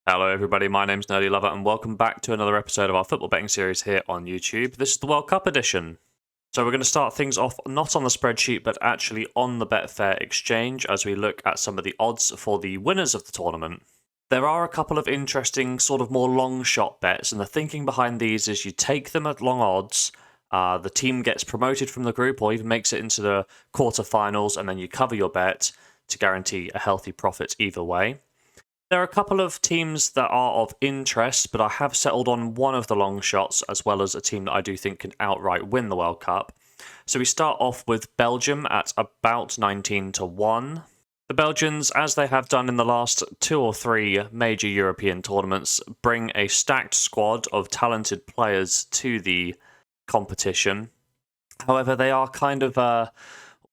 Hello everybody, my name's Nerdy Lover and welcome back to another episode of our football betting series here on YouTube. This is the World Cup edition. So we're going to start things off not on the spreadsheet but actually on the Betfair exchange as we look at some of the odds for the winners of the tournament. There are a couple of interesting sort of more long shot bets, and the thinking behind these is you take them at long odds, the team gets promoted from the group or even makes it into the quarterfinals, and then you cover your bet to guarantee a healthy profit either way. There are a couple of teams that are of interest, but I have settled on one of the long shots as well as a team that I do think can outright win the World Cup. So we start off with Belgium at about 19 to 1. The Belgians, as they have done in the last 2 or 3 major European tournaments, bring a stacked squad of talented players to the competition. However, they are kind of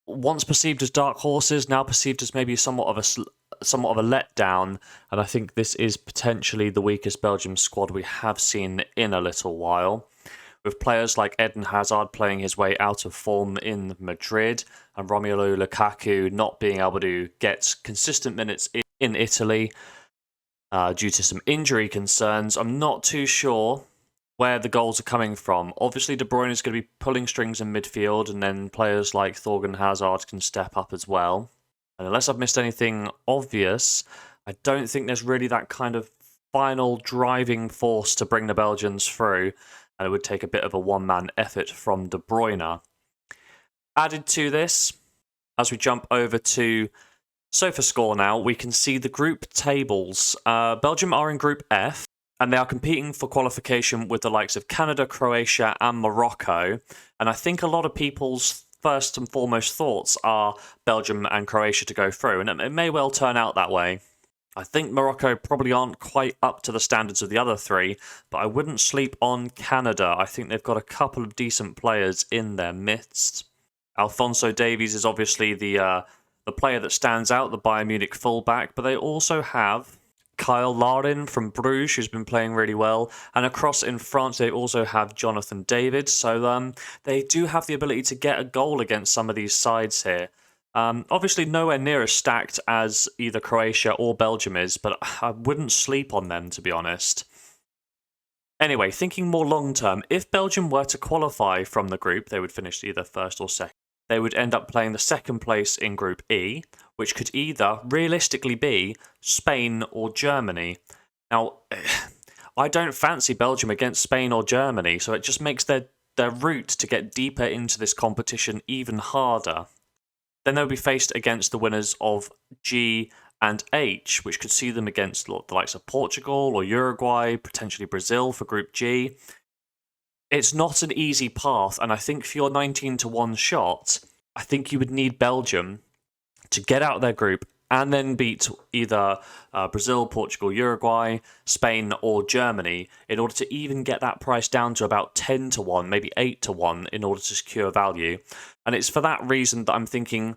once perceived as dark horses, now perceived as maybe somewhat of a letdown, and I think this is potentially the weakest Belgium squad we have seen in a little while, with players like Eden Hazard playing his way out of form in Madrid, and Romelu Lukaku not being able to get consistent minutes in Italy due to some injury concerns. I'm not too sure where the goals are coming from. Obviously, De Bruyne is going to be pulling strings in midfield, and then players like Thorgan Hazard can step up as well. And unless I've missed anything obvious, I don't think there's really that kind of final driving force to bring the Belgians through, and it would take a bit of a one-man effort from De Bruyne. Added to this, as we jump over to SofaScore now, we can see the group tables. Belgium are in Group F, and they are competing for qualification with the likes of Canada, Croatia, and Morocco. And I think a lot of people's first and foremost thoughts are Belgium and Croatia to go through, and it may well turn out that way. I think Morocco probably aren't quite up to the standards of the other 3, but I wouldn't sleep on Canada. I think they've got a couple of decent players in their midst. Alphonso Davies is obviously the player that stands out, the Bayern Munich fullback, but they also have Kyle Larin from Bruges, who's been playing really well. And across in France, they also have Jonathan David. So they do have the ability to get a goal against some of these sides here. Obviously, nowhere near as stacked as either Croatia or Belgium is, but I wouldn't sleep on them, to be honest. Anyway, thinking more long-term, if Belgium were to qualify from the group, they would finish either first or second. They would end up playing the second place in Group E, which could either realistically be Spain or Germany. Now, I don't fancy Belgium against Spain or Germany, so it just makes their route to get deeper into this competition even harder. Then they'll be faced against the winners of G and H, which could see them against the likes of Portugal or Uruguay, potentially Brazil for Group G. It's not an easy path, and I think for your 19 to 1 shot, I think you would need Belgium to get out of their group and then beat either Brazil, Portugal, Uruguay, Spain, or Germany in order to even get that price down to about 10 to 1, maybe 8 to 1 in order to secure value. And it's for that reason that I'm thinking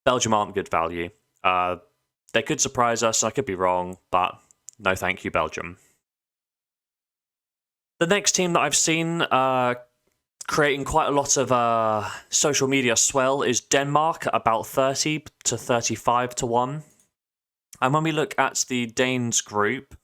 Belgium aren't good value. They could surprise us, I could be wrong, but no thank you, Belgium. The next team that I've seen creating quite a lot of social media swell is Denmark at about 30 to 35 to 1. And when we look at the Danes group,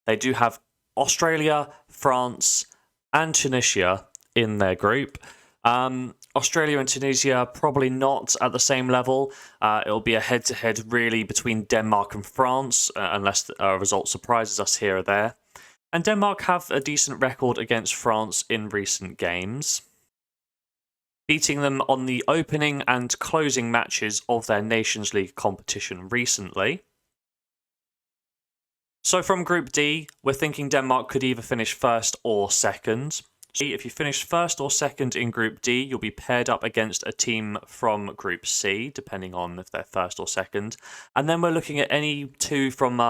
they do have Australia, France, and Tunisia in their group. Australia and Tunisia probably not at the same level. It'll be a head-to-head really between Denmark and France, unless a result surprises us here or there. And Denmark have a decent record against France in recent games, beating them on the opening and closing matches of their Nations League competition recently. So from Group D, we're thinking Denmark could either finish first or second. If you finish first or second in Group D, you'll be paired up against a team from Group C, depending on if they're first or second. And then we're looking at any 2 from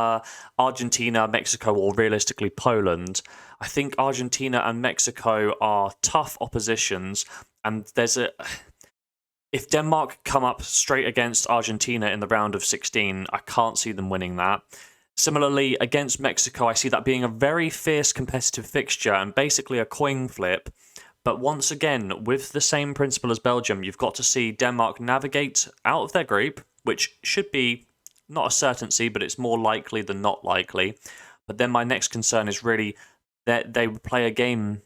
Argentina, Mexico, or realistically Poland. I think Argentina and Mexico are tough oppositions, and if Denmark come up straight against Argentina in the round of 16, I can't see them winning that. Similarly, against Mexico, I see that being a very fierce competitive fixture and basically a coin flip. But once again, with the same principle as Belgium, you've got to see Denmark navigate out of their group, which should be not a certainty, but it's more likely than not likely. But then my next concern is really that they would play a game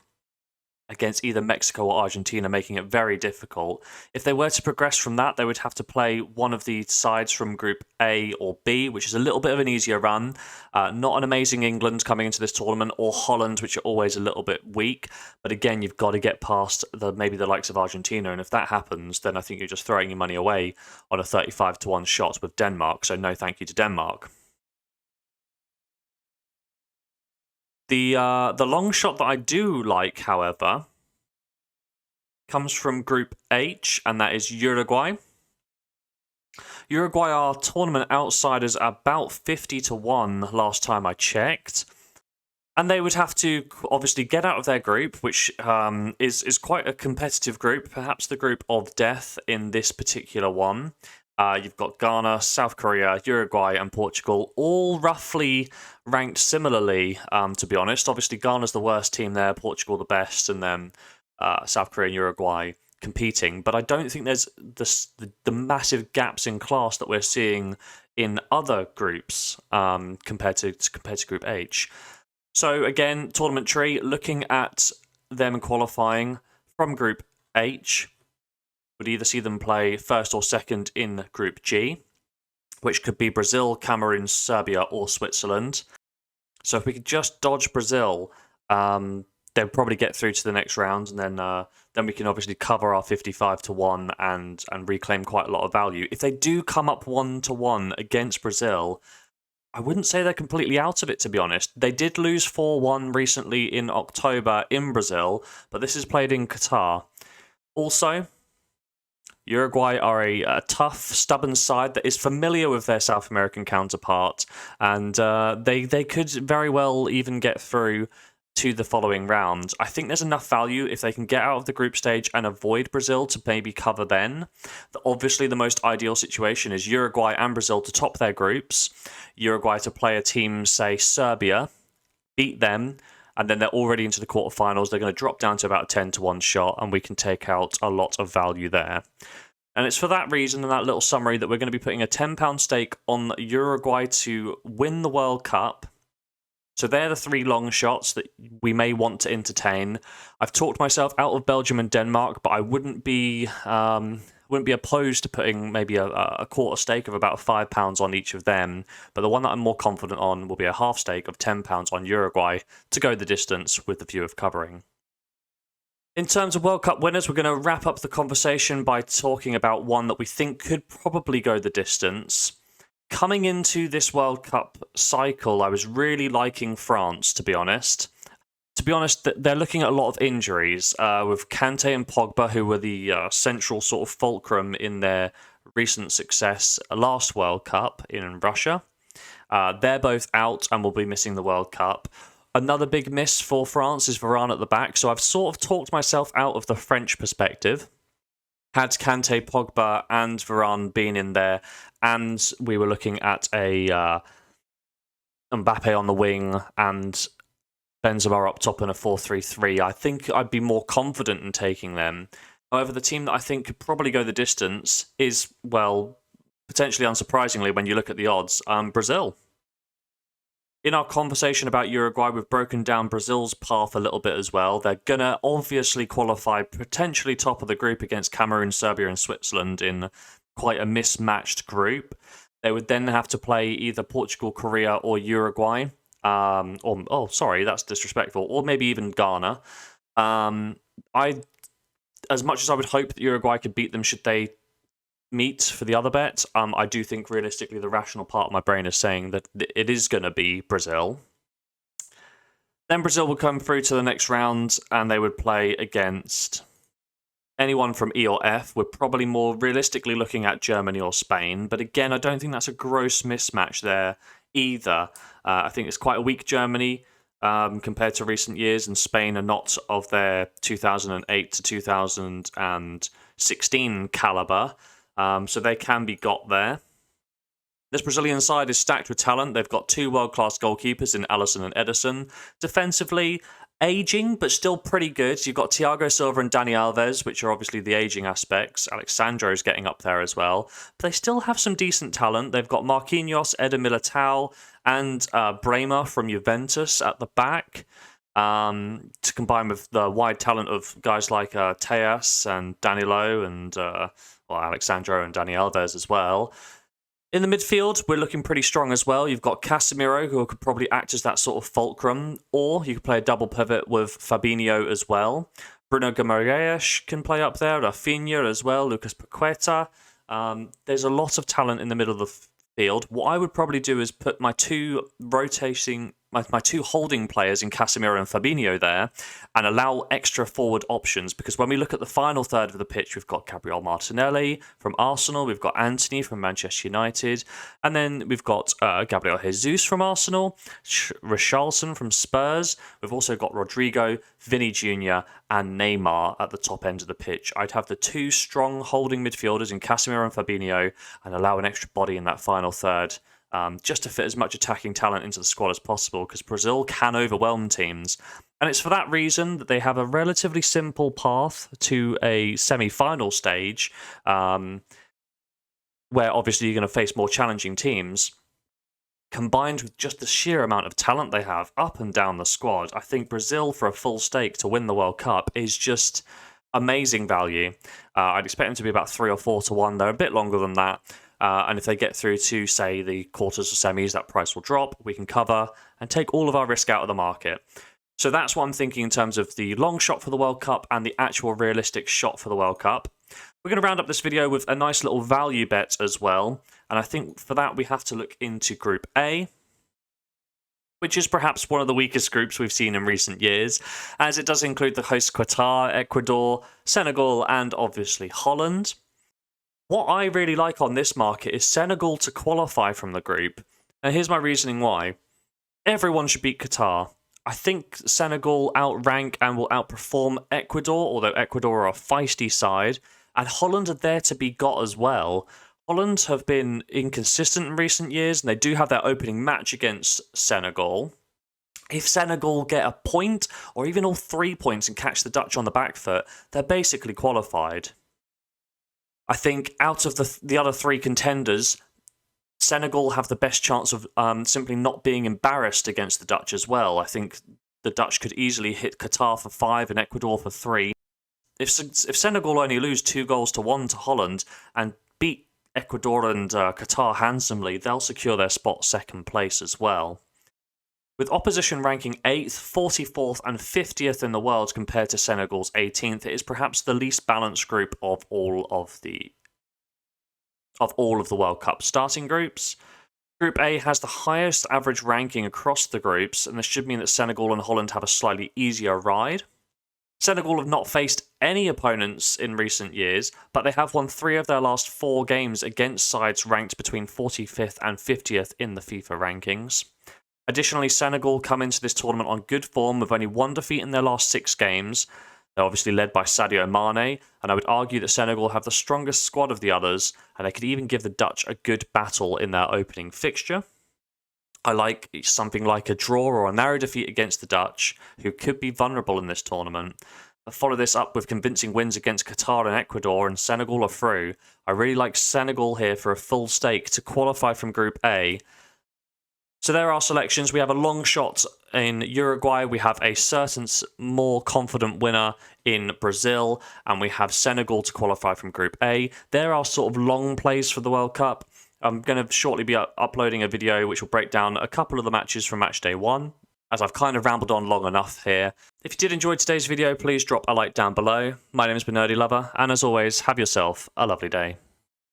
against either Mexico or Argentina, making it very difficult. If they were to progress from that, they would have to play one of the sides from Group A or B, which is a little bit of an easier run. Not an amazing England coming into this tournament, or Holland, which are always a little bit weak. But again, you've got to get past maybe the likes of Argentina, and if that happens, then I think you're just throwing your money away on a 35-1 shot with Denmark, so no thank you to Denmark. The long shot that I do like, however, comes from Group H, and that is Uruguay. Uruguay are tournament outsiders about 50-1 last time I checked. And they would have to obviously get out of their group, which is quite a competitive group, perhaps the group of death in this particular one. You've got Ghana, South Korea, Uruguay, and Portugal, all roughly ranked similarly, to be honest. Obviously, Ghana's the worst team there, Portugal the best, and then South Korea and Uruguay competing. But I don't think there's the massive gaps in class that we're seeing in other groups compared to Group H. So again, tournament tree, looking at them qualifying from Group H, would either see them play first or second in Group G, which could be Brazil, Cameroon, Serbia, or Switzerland. So if we could just dodge Brazil, they'll probably get through to the next round, and then we can obviously cover our 55-1 and reclaim quite a lot of value. If they do come up 1-1 against Brazil, I wouldn't say they're completely out of it, to be honest. They did lose 4-1 recently in October in Brazil, but this is played in Qatar. Also, Uruguay are a tough, stubborn side that is familiar with their South American counterpart, and they could very well even get through to the following round. I think there's enough value if they can get out of the group stage and avoid Brazil to maybe cover then. Obviously, the most ideal situation is Uruguay and Brazil to top their groups, Uruguay to play a team, say, Serbia, beat them, and then they're already into the quarterfinals. They're going to drop down to about a 10-1 shot, and we can take out a lot of value there. And it's for that reason, and that little summary, that we're going to be putting a £10 stake on Uruguay to win the World Cup. So they're the three long shots that we may want to entertain. I've talked myself out of Belgium and Denmark, but I wouldn't be opposed to putting maybe a quarter stake of about £5 on each of them. But the one that I'm more confident on will be a half stake of £10 on Uruguay to go the distance with the view of covering. In terms of World Cup winners, we're going to wrap up the conversation by talking about one that we think could probably go the distance. Coming into this World Cup cycle, I was really liking France, to be honest. To be honest, they're looking at a lot of injuries, with Kante and Pogba, who were the central sort of fulcrum in their recent success last World Cup in Russia. They're both out and will be missing the World Cup. Another big miss for France is Varane at the back, so I've sort of talked myself out of the French perspective. Had Kante, Pogba, and Varane been in there, and we were looking at a Mbappe on the wing and Benzema up top in a 4-3-3, I think I'd be more confident in taking them. However, the team that I think could probably go the distance is, well, potentially unsurprisingly when you look at the odds, Brazil. In our conversation about Uruguay, we've broken down Brazil's path a little bit as well. They're going to obviously qualify potentially top of the group against Cameroon, Serbia, and Switzerland in quite a mismatched group. They would then have to play either Portugal, Korea, or Uruguay. That's disrespectful. Or maybe even Ghana. As much as I would hope that Uruguay could beat them should they meet for the other bet, I do think realistically the rational part of my brain is saying that it is going to be Brazil. Then Brazil would come through to the next round and they would play against anyone from E or F. We're probably more realistically looking at Germany or Spain, but again, I don't think that's a gross mismatch there either. I think it's quite a weak Germany compared to recent years, and Spain are not of their 2008 to 2016 caliber. So they can be got there. This Brazilian side is stacked with talent. They've got two world-class goalkeepers in Alisson and Ederson. Defensively, aging, but still pretty good. You've got Thiago Silva and Dani Alves, which are obviously the aging aspects. Alexandro's getting up there as well. But they still have some decent talent. They've got Marquinhos, Eder Militao, and Bremer from Juventus at the back. To combine with the wide talent of guys like Tejas and Danilo and Alexandro and Dani Alves as well. In the midfield, we're looking pretty strong as well. You've got Casemiro, who could probably act as that sort of fulcrum, or you could play a double pivot with Fabinho as well. Bruno Guimaraes can play up there, Rafinha as well, Lucas Paqueta. There's a lot of talent in the middle of the field. What I would probably do is put my two holding players in Casemiro and Fabinho there and allow extra forward options, because when we look at the final third of the pitch, we've got Gabriel Martinelli from Arsenal, we've got Antony from Manchester United, and then we've got Gabriel Jesus from Arsenal, Richarlison from Spurs. We've also got Rodrigo, Vinny Jr. and Neymar at the top end of the pitch. I'd have the two strong holding midfielders in Casemiro and Fabinho and allow an extra body in that final third, just to fit as much attacking talent into the squad as possible, because Brazil can overwhelm teams. And it's for that reason that they have a relatively simple path to a semi-final stage, where obviously you're going to face more challenging teams. Combined with just the sheer amount of talent they have up and down the squad, I think Brazil for a full stake to win the World Cup is just amazing value. I'd expect them to be about 3 or 4 to 1. They're a bit longer than that. And if they get through to, say, the quarters or semis, that price will drop. We can cover and take all of our risk out of the market. So that's what I'm thinking in terms of the long shot for the World Cup and the actual realistic shot for the World Cup. We're going to round up this video with a nice little value bet as well. And I think for that we have to look into Group A, which is perhaps one of the weakest groups we've seen in recent years, as it does include the host Qatar, Ecuador, Senegal, and obviously Holland. What I really like on this market is Senegal to qualify from the group. And here's my reasoning why. Everyone should beat Qatar. I think Senegal outrank and will outperform Ecuador, although Ecuador are a feisty side. And Holland are there to be got as well. Holland have been inconsistent in recent years, and they do have their opening match against Senegal. If Senegal get a point, or even all 3 points, and catch the Dutch on the back foot, they're basically qualified. I think out of the other 3 contenders, Senegal have the best chance of simply not being embarrassed against the Dutch as well. I think the Dutch could easily hit Qatar for 5 and Ecuador for 3. If Senegal only lose 2-1 to Holland and beat Ecuador and Qatar handsomely, they'll secure their spot second place as well. With opposition ranking 8th, 44th and 50th in the world compared to Senegal's 18th, it is perhaps the least balanced group of all of the World Cup starting groups. Group A has the highest average ranking across the groups, and this should mean that Senegal and Holland have a slightly easier ride. Senegal have not faced any opponents in recent years, but they have won 3 of their last 4 games against sides ranked between 45th and 50th in the FIFA rankings. Additionally, Senegal come into this tournament on good form with only 1 defeat in their last 6 games. They're obviously led by Sadio Mane, and I would argue that Senegal have the strongest squad of the others, and they could even give the Dutch a good battle in their opening fixture. I like something like a draw or a narrow defeat against the Dutch, who could be vulnerable in this tournament. I follow this up with convincing wins against Qatar and Ecuador, and Senegal are through. I really like Senegal here for a full stake to qualify from Group A. So there are our selections. We have a long shot in Uruguay. We have a certain more confident winner in Brazil. And we have Senegal to qualify from Group A. There are sort of long plays for the World Cup. I'm going to shortly be uploading a video which will break down a couple of the matches from match day 1, as I've kind of rambled on long enough here. If you did enjoy today's video, please drop a like down below. My name has been Nerdy Lover, and as always, have yourself a lovely day.